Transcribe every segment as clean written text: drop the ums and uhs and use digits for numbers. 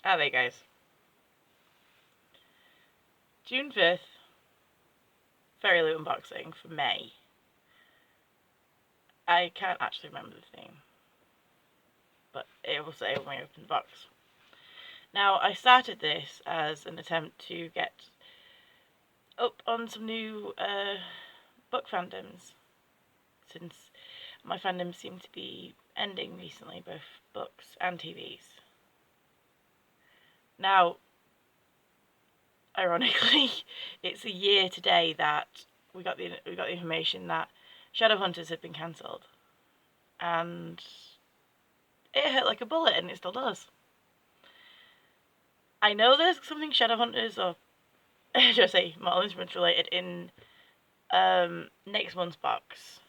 Ah, there, guys. June 5th, Fairyloot unboxing for May. I can't actually remember the theme, but it will say when we open the box. Now, I started this as an attempt to get up on some new book fandoms, since my fandoms seem to be ending recently, both books and TVs. Now, ironically, it's a year today that we got the information that Shadowhunters had been cancelled, and it hurt like a bullet, and it still does. I know there's something Shadowhunters, or should I say Mortal Instruments related, in next month's box,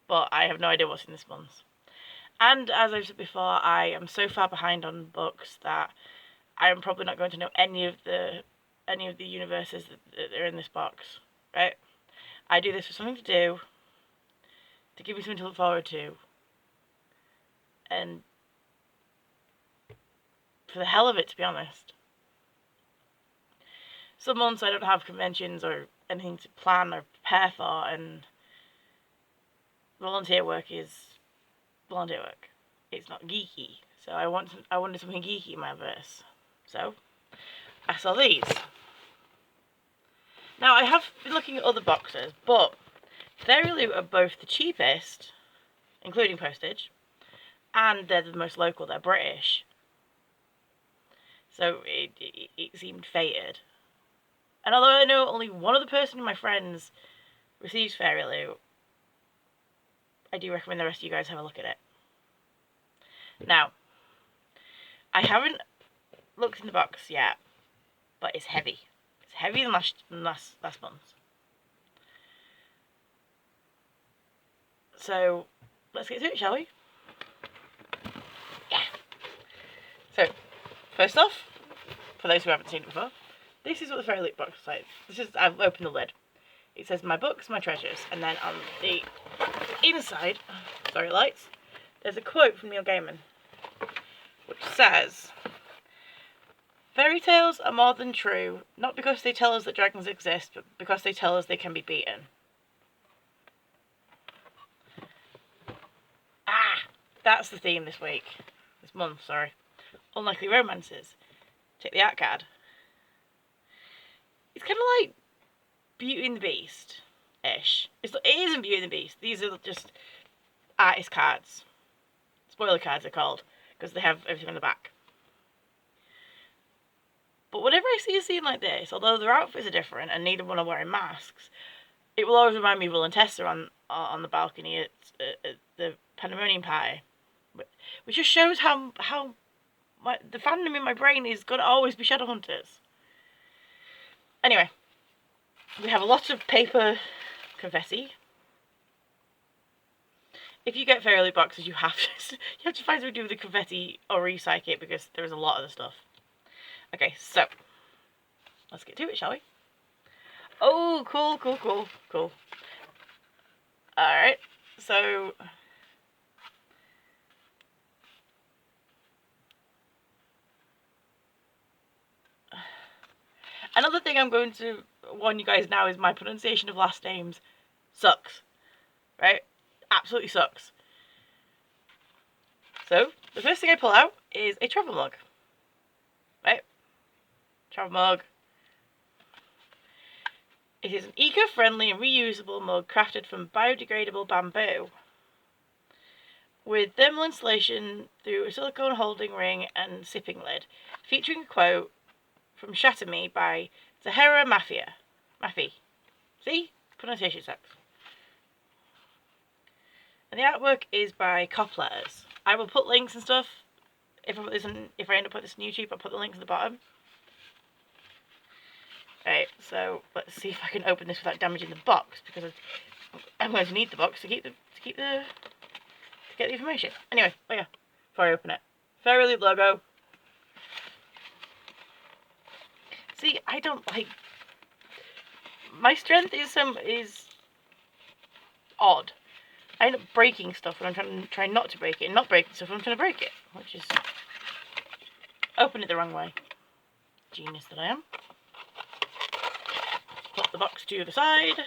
but I have no idea what's in this month's. And as I've said before, I am so far behind on books that I am probably not going to know any of the universes that are in this box, right? I do this for something to do, to give me something to look forward to, and for the hell of it, to be honest. Some months I don't have conventions or anything to plan or prepare for, and volunteer work is volunteer work. It's not geeky, so I wanted something geeky in my verse. So I saw these. Now, I have been looking at other boxes, but Fairyloot are both the cheapest, including postage, and they're the most local. They're British, so it seemed fated. And although I know only one other person in my friends receives Fairyloot, I do recommend the rest of you guys have a look at it. Now, I haven't looked in the box yet, but it's heavy. It's heavier than last month. So let's get to it, shall we? Yeah. So first off, for those who haven't seen it before, this is what the Fairyloot box is like. I've opened the lid. It says "My books, my treasures," and then on the inside, sorry lights, there's a quote from Neil Gaiman, which says, "Fairy tales are more than true, not because they tell us that dragons exist, but because they tell us they can be beaten." That's the theme this month, sorry. Unlikely romances. Take the art card. It's kind of like Beauty and the Beast-ish. It isn't Beauty and the Beast. These are just artist cards. Spoiler cards are called, because they have everything on the back. But whenever I see a scene like this, although their outfits are different and neither one are wearing masks, it will always remind me of Will and Tessa on the balcony at the Pandemonium Party, which just shows how the fandom in my brain is going to always be Shadowhunters. Anyway, we have a lot of paper confetti. If you get Fairyloot boxes, you have to find something to do with the confetti or recycle it, because there is a lot of the stuff. Okay, so let's get to it, shall we? Oh, cool. Alright, so another thing I'm going to warn you guys now is my pronunciation of last names sucks. Right? Absolutely sucks. So, the first thing I pull out is a travel mug. Right? Travel mug. It is an eco-friendly and reusable mug crafted from biodegradable bamboo, with thermal insulation through a silicone holding ring and sipping lid, featuring a quote from Shatter Me by Zahara Mafi. See? Pronunciation sucks. And the artwork is by Cop Letters. I will put links and stuff. If I end up putting this on YouTube, I'll put the links at the bottom. Right, so let's see if I can open this without damaging the box, because I'm going to need the box to get the information. Anyway, oh yeah, before I open it, Fairyloot logo. See, I don't like. My strength is odd. I end up breaking stuff when I'm trying not to break it, and not breaking stuff when I'm trying to break it, which is Open it the wrong way. Genius that I am. Put the box to the side.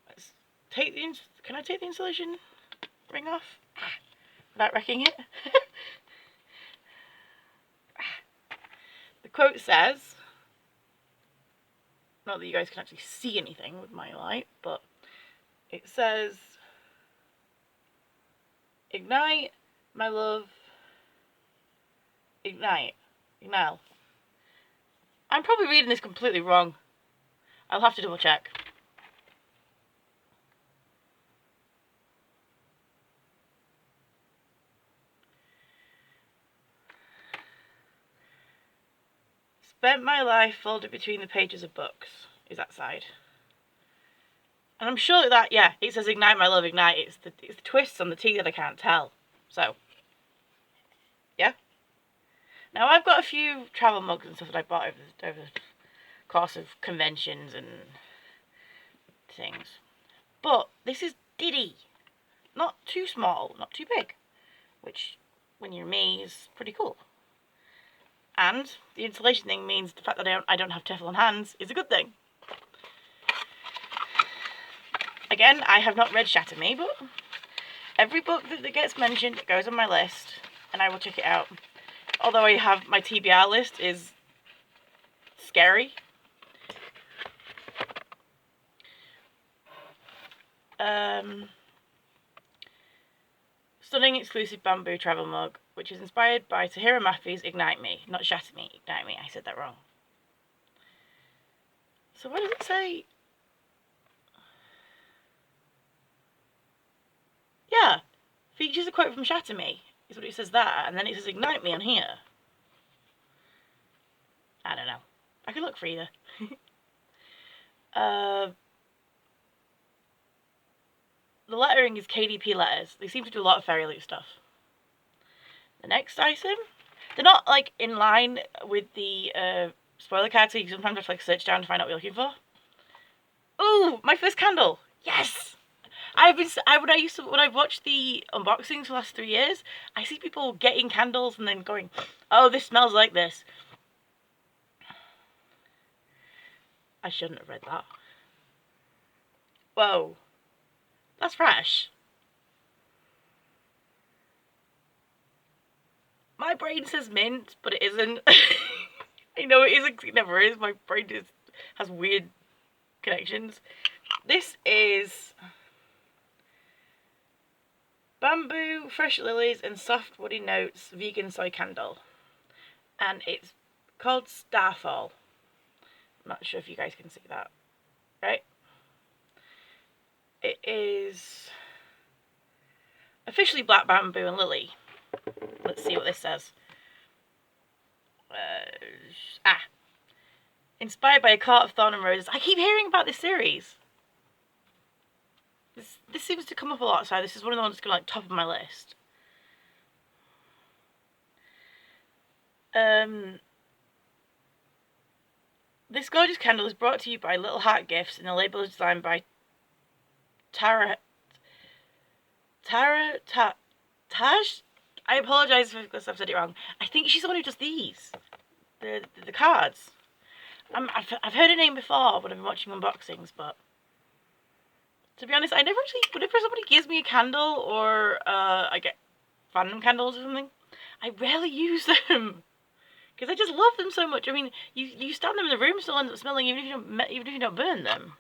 Let's take the... Can I take the insulation ring off without wrecking it? The quote says, not that you guys can actually see anything with my light, but it says, ignite, my love, ignite, ignite. I'm probably reading this completely wrong. I'll have to double check. Spent my life folded between the pages of books. Is that side? And I'm sure that, yeah, it says ignite, my love, ignite. It's the twists on the T that I can't tell. So, yeah. Now, I've got a few travel mugs and stuff that I bought over the course of conventions and things. But this is Diddy. Not too small, not too big. Which, when you're me, is pretty cool. And the insulation thing means the fact that I don't have Teflon hands is a good thing. Again, I have not read Shatter Me, but every book that gets mentioned goes on my list, and I will check it out. Although I have my TBR list is scary. Stunning exclusive bamboo travel mug, which is inspired by Tahira Mafi's Ignite Me, not Shatter Me, Ignite Me. I said that wrong. So what does it say? Yeah, features a quote from Shatter Me, is what it says that, and then it says Ignite Me on here. I don't know. I can look for either. The lettering is KDP letters. They seem to do a lot of Fairyloot stuff. The next item, they're not like in line with the spoiler card, so you sometimes have to like search down to find out what you're looking for. Ooh, my first candle. Yes. When I've watched the unboxings for the last 3 years, I see people getting candles and then going, "Oh, this smells like this." I shouldn't have read that. Whoa. That's fresh. My brain says mint, but it isn't. I know it isn't, it never is. My brain has weird connections. This is bamboo, fresh lilies, and soft woody notes vegan soy candle. And it's called Starfall. I'm not sure if you guys can see that. Right? It is officially black bamboo and lily. Let's see what this says. Inspired by a cart of thorn and roses. I keep hearing about this series. This seems to come up a lot, so this is one of the ones that's going to like top of my list. This gorgeous candle is brought to you by Little Heart Gifts, and the label is designed by Taj. I apologise if I've said it wrong. I think she's the one who does these, the cards. I've heard her name before when I've been watching unboxings, but to be honest, I never actually. Whenever somebody gives me a candle or I get fandom candles or something, I rarely use them because I just love them so much. I mean, you stand them in the room, still end up smelling even if you don't burn them.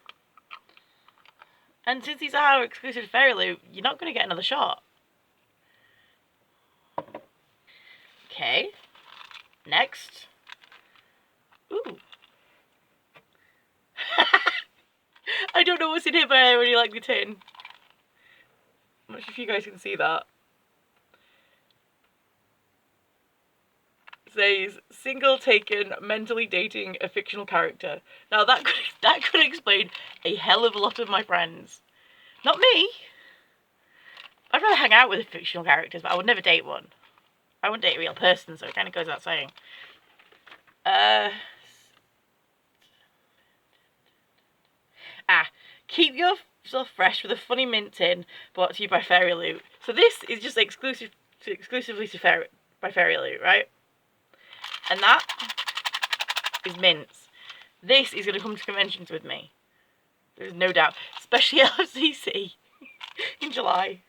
And since these are exclusive to Fairyloot, you're not going to get another shot. Okay. Next. Ooh. I don't know what's in here, but I really like the tin. I'm not sure if you guys can see that. It says, single taken, mentally dating a fictional character. Now that could explain a hell of a lot of my friends. Not me. I'd rather hang out with fictional characters, but I would never date one. I wouldn't date a real person, so it kind of goes without saying. Keep yourself fresh with a funny mint tin brought to you by Fairyloot. So this is just exclusively by Fairyloot, right? And that is mints. This is going to come to conventions with me. There's no doubt. Especially LFCC in July.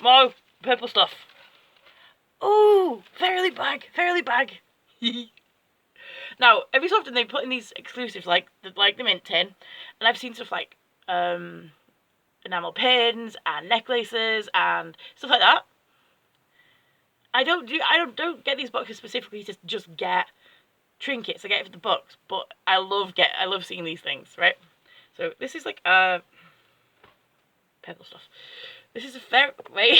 More purple stuff. Ooh, Fairyloot bag. Fairyloot bag. Now, every so often they put in these exclusives like the mint tin, and I've seen stuff like enamel pins and necklaces and stuff like that. I don't get these boxes specifically to just get trinkets. I get it for the books, but I love seeing these things, right? So this is like purple stuff. This is a fair wait.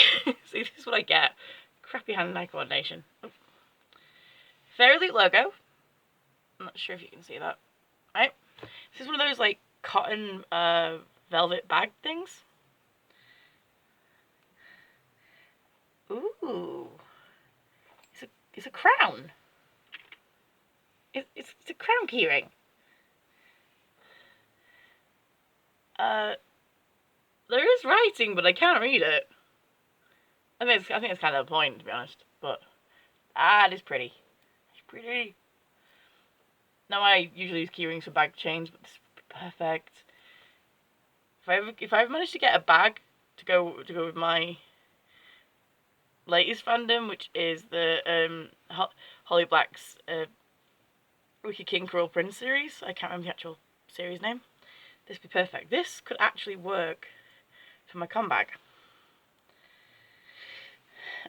See, this is what I get. Crappy hand and eye coordination. Oh. Fairyloot logo. I'm not sure if you can see that. Right? This is one of those like cotton velvet bag things. Ooh. It's a crown. It's a crown keyring. There is writing, but I can't read it. I think it's kind of the point, to be honest. But it is pretty. It's pretty. Now I usually use keyrings for bag chains, but this is perfect. If I ever manage to get a bag to go with my latest fandom, which is the Holly Black's Wicked King Cruel Prince series. I can't remember the actual series name. This would be perfect. This could actually work for my con bag.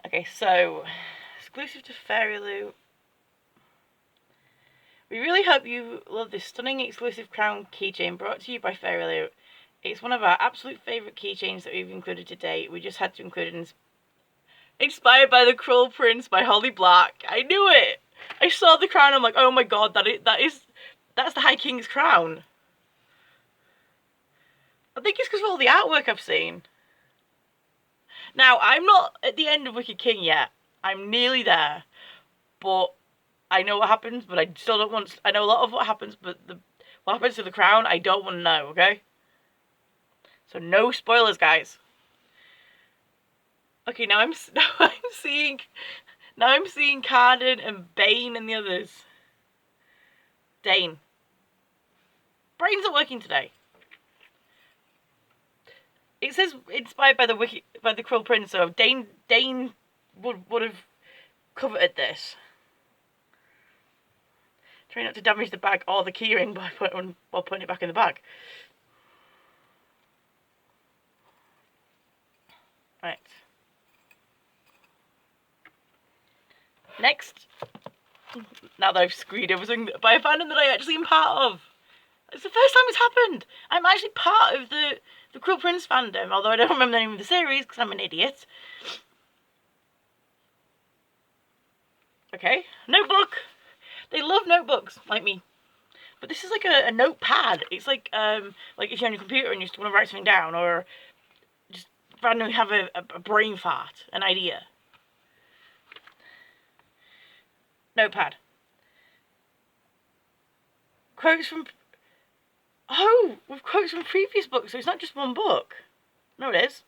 Okay, so exclusive to Fairyloot. We really hope you love this stunning exclusive crown keychain brought to you by Fairyloot. It's one of our absolute favourite keychains that we've included today. We just had to include it inspired by the Cruel Prince by Holly Black. I knew it! I saw the crown, I'm like, oh my god, that's the High King's crown. I think it's because of all the artwork I've seen. Now, I'm not at the end of Wicked King yet. I'm nearly there. But I know what happens, but I still don't want I know a lot of what happens, but what happens to the crown, I don't want to know, okay? So no spoilers, guys. Okay, now I'm seeing Carden and Bane and the others. Dane. Brains are working today. It says inspired by the Cruel Prince, so Dane would have coveted this. Try not to damage the bag or the keyring while putting it back in the bag. Right. Next, now that I've screwed everything by a fandom that I actually am part of. It's the first time it's happened. I'm actually part of the Cruel Prince fandom, although I don't remember the name of the series because I'm an idiot. Okay, notebook. They love notebooks, like me. But this is like a notepad. It's like if you're on your computer and you just want to write something down, or just randomly have a brain fart, an idea. Notepad. Quotes from... Oh! With quotes from previous books, so it's not just one book. No, it is.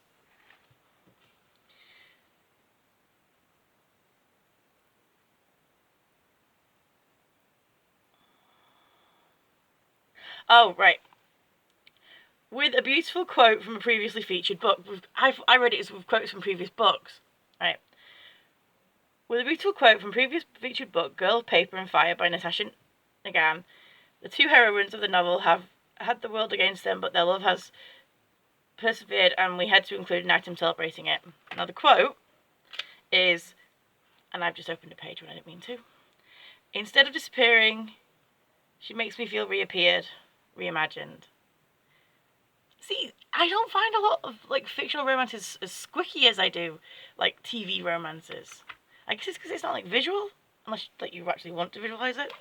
Oh, right. With a beautiful quote from a previously featured book. I read it as with quotes from previous books. Right. With a beautiful quote from previous featured book, Girl of Paper and Fire by Natasha Nagan, the two heroines of the novel have had the world against them, but their love has persevered, and we had to include an item celebrating it. Now the quote is, and I've just opened a page when I didn't mean to. Instead of disappearing, she makes me feel reappeared, reimagined. See, I don't find a lot of like fictional romances as squicky as I do like TV romances. I guess it's because it's not like visual, unless like you actually want to visualize it.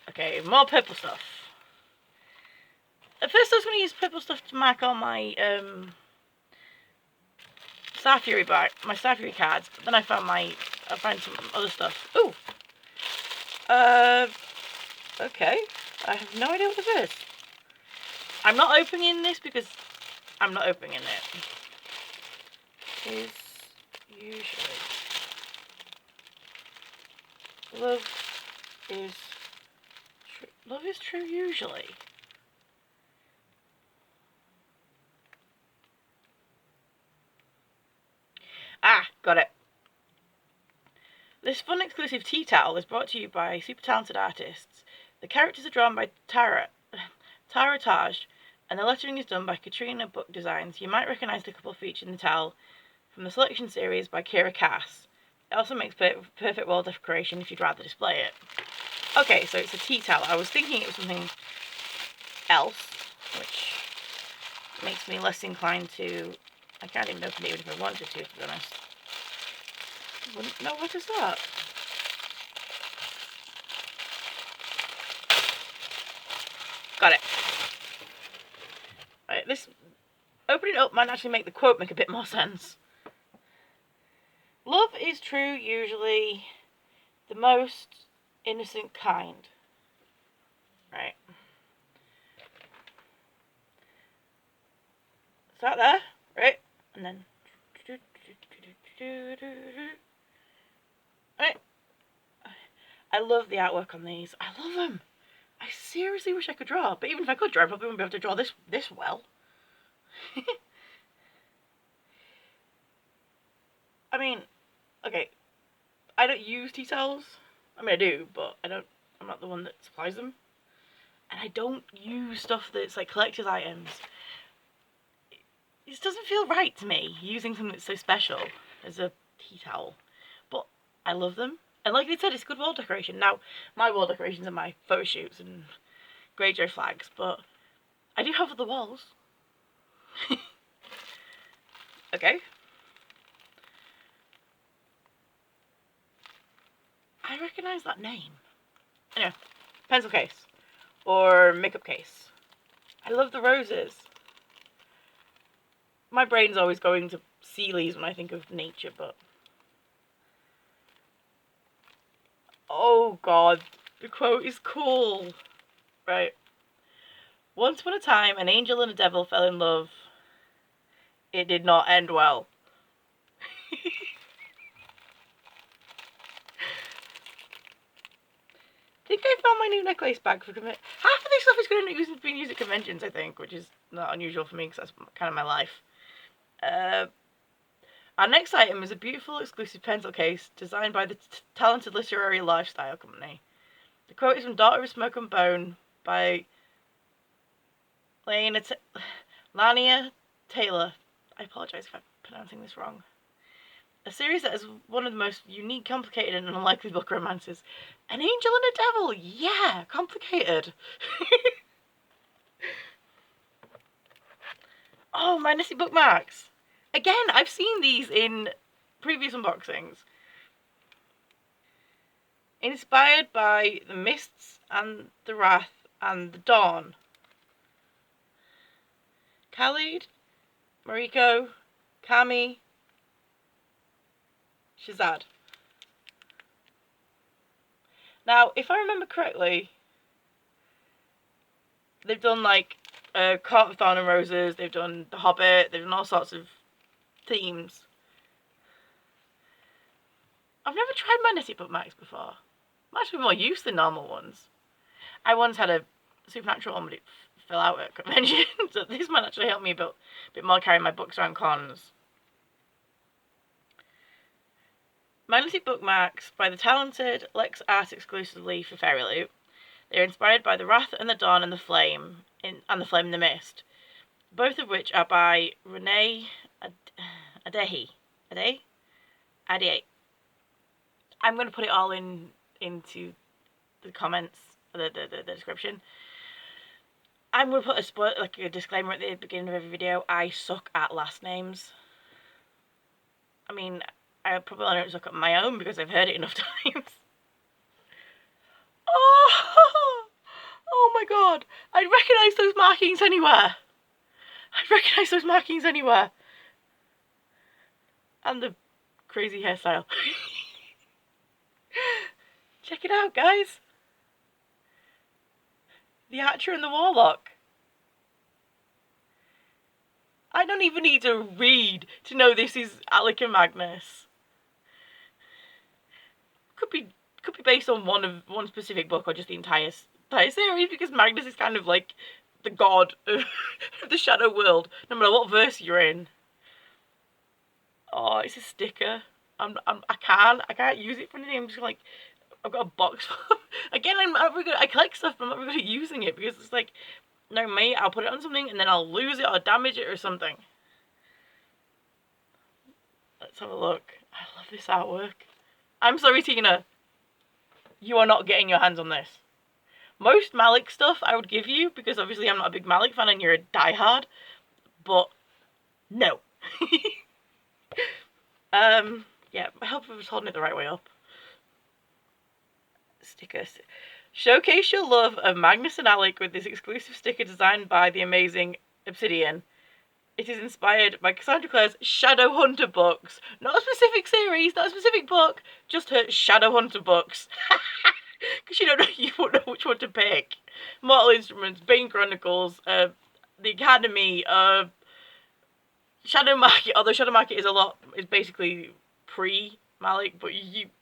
Okay, more purple stuff. At first I was going to use purple stuff to mark all my Star Fury cards, but then I found some other stuff. Ooh! Okay. I have no idea what this is. I'm not opening this because I'm not opening it. usually. Love is true. Love is true usually. Ah, got it. This fun exclusive tea towel is brought to you by super talented artists. The characters are drawn by Tara Taj, and the lettering is done by Katrina Book Designs. You might recognise the couple featured in the towel from the selection series by Kira Cass. It also makes perfect wall decoration if you'd rather display it. Okay, so it's a tea towel. I was thinking it was something else, which makes me less inclined to... I can't even open it even if I wanted to be honest. Wouldn't know what is that. Got it. Right, this opening it up might actually make the quote make a bit more sense. Love is true usually, the most innocent kind. Right. Start there, right? And then... Right. I love the artwork on these. I love them. I seriously wish I could draw, but even if I could draw, I probably wouldn't be able to draw this well. I mean, okay, I don't use tea towels. I mean, I do, but I'm not the one that supplies them. And I don't use stuff that's like collector's items. It just doesn't feel right to me, using something that's so special as a tea towel. But I love them. And like they said, it's good wall decoration. Now, my wall decorations are my photo shoots and Greyjoy flags, but I do have other walls. Okay. I recognise that name. Anyway, pencil case. Or makeup case. I love the roses. My brain's always going to Sealy's when I think of nature, but... Oh god, the quote is cool. Right. Once upon a time, an angel and a devil fell in love. It did not end well. I think I found my new necklace bag for half of this stuff is going to be used at conventions, I think, which is not unusual for me because that's kind of my life. Our next item is a beautiful exclusive pencil case designed by the talented literary lifestyle company. The quote is from Daughter of Smoke and Bone by Lania Taylor. I apologise if I'm pronouncing this wrong. A series that is one of the most unique, complicated, and unlikely book romances. An angel and a devil! Yeah! Complicated! Oh, my Nessie bookmarks! Again, I've seen these in previous unboxings. Inspired by the Mists and the Wrath and the Dawn. Khalid, Mariko, Kami, Shazad. Now, if I remember correctly, they've done like Court of Thorn and Roses, they've done The Hobbit, they've done all sorts of themes. I've never tried my Nessie bookmarks before. Might be more use than normal ones. I once had a supernatural one, but it fell out at convention, so this might actually help me a bit more carry my books around cons. My Nessie bookmarks by the talented Lex Art exclusively for Fairyloot. They are inspired by the Wrath and the Dawn and the Flame and the Flame in the Mist, both of which are by Renee Adehi. Ade. I'm going to put it all into the comments, the description. I'm going to put a disclaimer at the beginning of every video. I suck at last names. I mean, I probably don't suck at my own because I've heard it enough times. Oh my god! I'd recognise those markings anywhere! And the crazy hairstyle. Check it out, guys! The Archer and the Warlock. I don't even need to read to know this is Alec and Magnus. Could be based on one specific book or just the entire series, because Magnus is kind of like the god of the Shadow World, no matter what verse you're in. Oh, it's a sticker. I can't use it for anything. I'm just like, I've got a box. Again, I'm not very good. I collect stuff, but I'm not very good at using it, because it's like, no, mate, I'll put it on something and then I'll lose it or damage it or something. Let's have a look. I love this artwork. I'm sorry, Tina. You are not getting your hands on this. Most Malik stuff I would give you, because obviously I'm not a big Malik fan and you're a diehard, but no. Yeah, I hope I was holding it the right way up. Stickers. Showcase your love of Magnus and Alec with this exclusive sticker designed by the amazing Obsidian. It is inspired by Cassandra Clare's Shadowhunter books. Not a specific series, not a specific book, just her Shadowhunter books. Because you won't know which one to pick. Mortal Instruments, Bane Chronicles, The Academy, Shadow Market, although Shadow Market is basically pre-Malik, but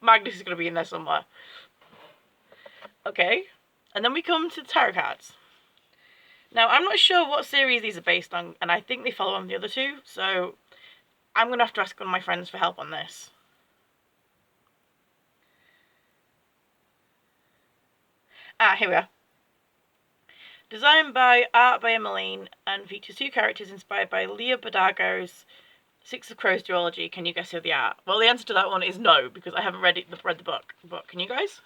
Magnus is going to be in there somewhere. Okay, and then we come to the tarot cards. Now, I'm not sure what series these are based on, and I think they follow on the other two, so I'm going to have to ask one of my friends for help on this. Here we are. Designed by Art by Emmeline, and features two characters inspired by Leah Badago's Six of Crows duology. Can you guess who they are? Well, the answer to that one is no, because I haven't read the book. But can you guys?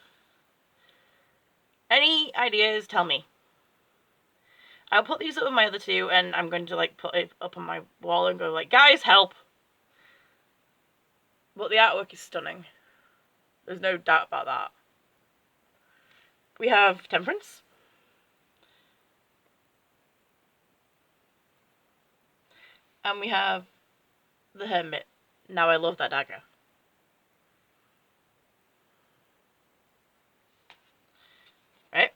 Any ideas? Tell me. I'll put these up with my other two, and I'm going to like put it up on my wall and go like, guys, help! But the artwork is stunning. There's no doubt about that. We have Temperance. And we have the Hermit. Now I love that dagger. Right?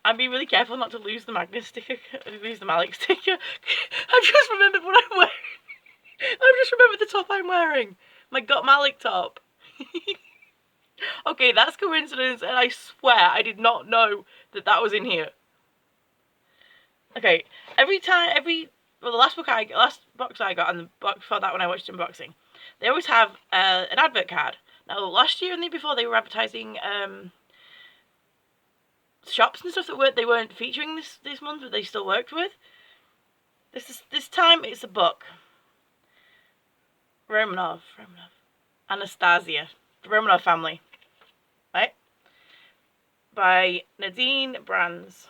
I'm being really careful not to lose the Magnus sticker, lose the Malik sticker. I've just remembered what I'm wearing. I've just remembered the top I'm wearing. My Got Malik top. Okay, that's coincidence, and I swear I did not know that was in here. Okay, the last box I got, and the box before that when I watched unboxing, they always have an advert card. Now, last year and the year before, they were advertising shops and stuff that they weren't featuring this month, but they still worked with. This time it's a book. Romanov, Anastasia, the Romanov family, right? By Nadine Brands.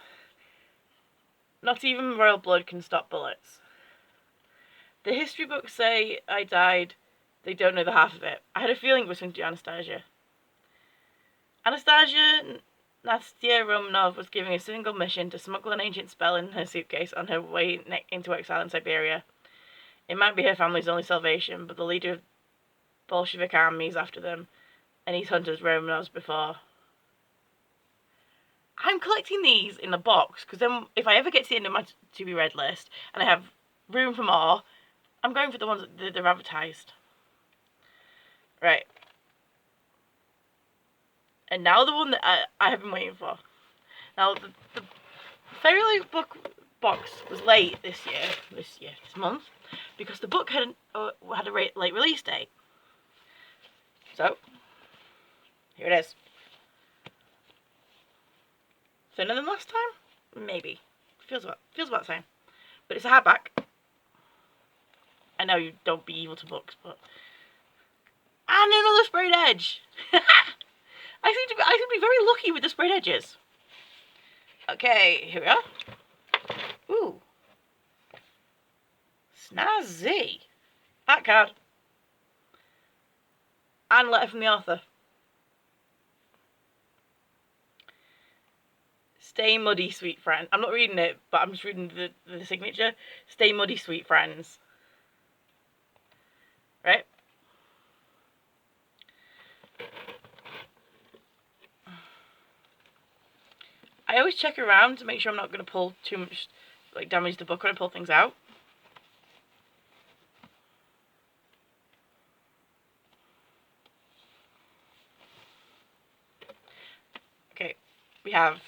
Not even royal blood can stop bullets. The history books say I died. They don't know the half of it. I had a feeling it was from Anastasia. Nastya Romanov was given a single mission to smuggle an ancient spell in her suitcase on her way into exile in Siberia. It might be her family's only salvation, but the leader of Bolshevik armies after them, and he's hunted Romanovs before. I'm collecting these in a box, because then if I ever get to the end of my to-be-read list, and I have room for more, I'm going for the ones that they're advertised. Right. And now the one that I have been waiting for. Now, the Fairyloot book box was late this month, because the book had a late release date. So, here it is. Thinner than last time? Maybe. Feels about the same. But it's a hardback. I know you don't be evil to books, but... And another sprayed edge! I seem to be very lucky with the sprayed edges. Okay, here we are. Ooh. Snazzy. That card. And letter from the author. Stay muddy, sweet friend. I'm not reading it, but I'm just reading the signature. Stay muddy, sweet friends. Right? I always check around to make sure I'm not going to pull too much, like, damage the book when I pull things out. we have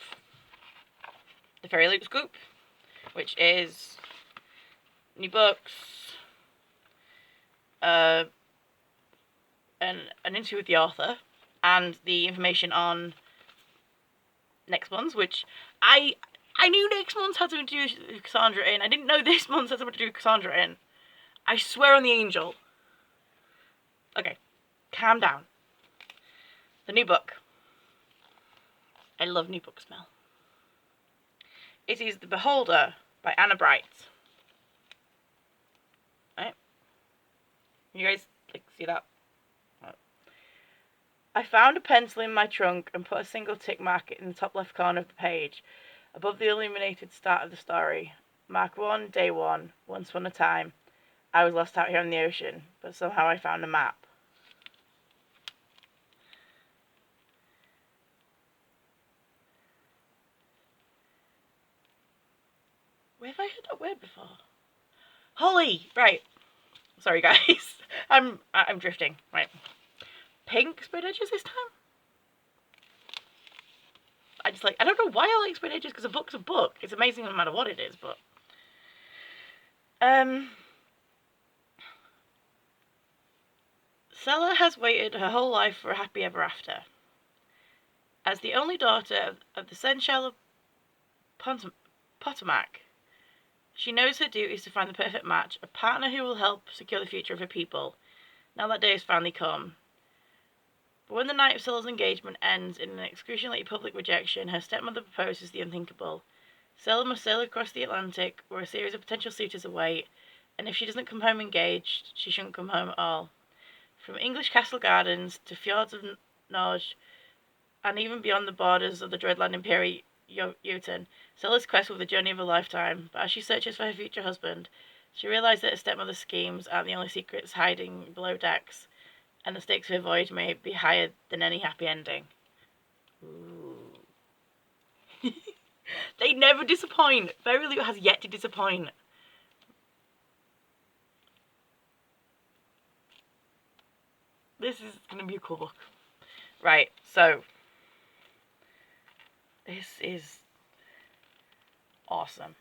the Fairyloot scoop, which is new books, an interview with the author, and the information on next ones, which I knew next month had something to do with Cassandra in. I didn't know this month had something to do with Cassandra in. I swear on the angel. Okay, calm down. The new book. I love new book smell. It is The Beholder by Anna Bright. Right? You guys see that? Right. I found a pencil in my trunk and put a single tick mark in the top left corner of the page, above the illuminated start of the story. Mark 1, day 1, once upon a time. I was lost out here on the ocean, but somehow I found a map. Where have I heard that word before? Holly! Right. Sorry, guys. I'm drifting. Right. Pink spread edges this time? I don't know why I like spread edges, because a book's a book. It's amazing no matter what it is, but... Stella has waited her whole life for a happy ever after. As the only daughter of the Seneschal of Potomac, she knows her duty is to find the perfect match, a partner who will help secure the future of her people. Now that day has finally come. But when the night of Stella's engagement ends in an excruciatingly public rejection, her stepmother proposes the unthinkable. Stella must sail across the Atlantic, where a series of potential suitors await, and if she doesn't come home engaged, she shouldn't come home at all. From English castle gardens to fjords of Norge, and even beyond the borders of the dreadland Imperial Jotun, Stella's quest will be the journey of a lifetime, but as she searches for her future husband, she realizes that her stepmother's schemes aren't the only secrets hiding below decks, and the stakes of her voyage may be higher than any happy ending. Ooh. They never disappoint. Fairyloot has yet to disappoint. This is going to be a cool book. Right, so this is awesome.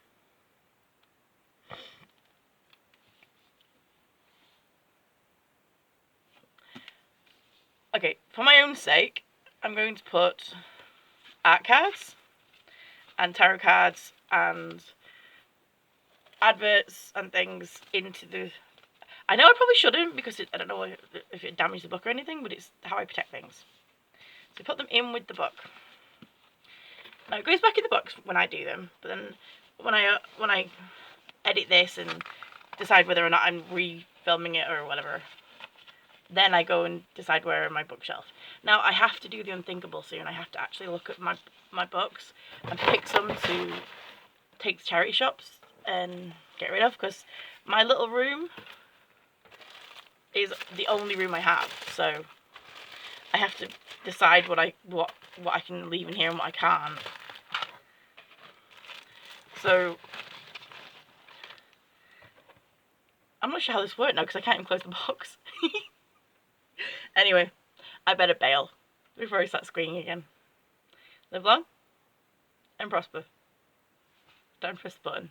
Okay, for my own sake, I'm going to put art cards and tarot cards and adverts and things into the... I know I probably shouldn't, because I don't know if it damaged the book or anything, but it's how I protect things. So put them in with the book. Now it goes back in the box when I do them, but then when I edit this and decide whether or not I'm refilming it or whatever, then I go and decide where in my bookshelf. Now I have to do the unthinkable soon. I have to actually look at my books and pick some to take to charity shops and get rid of, because my little room is the only room I have, so I have to decide what I can leave in here and what I can't. So I'm not sure how this worked now, because I can't even close the box. Anyway, I better bail before I start squeaking again. Live long and prosper. Don't press the button.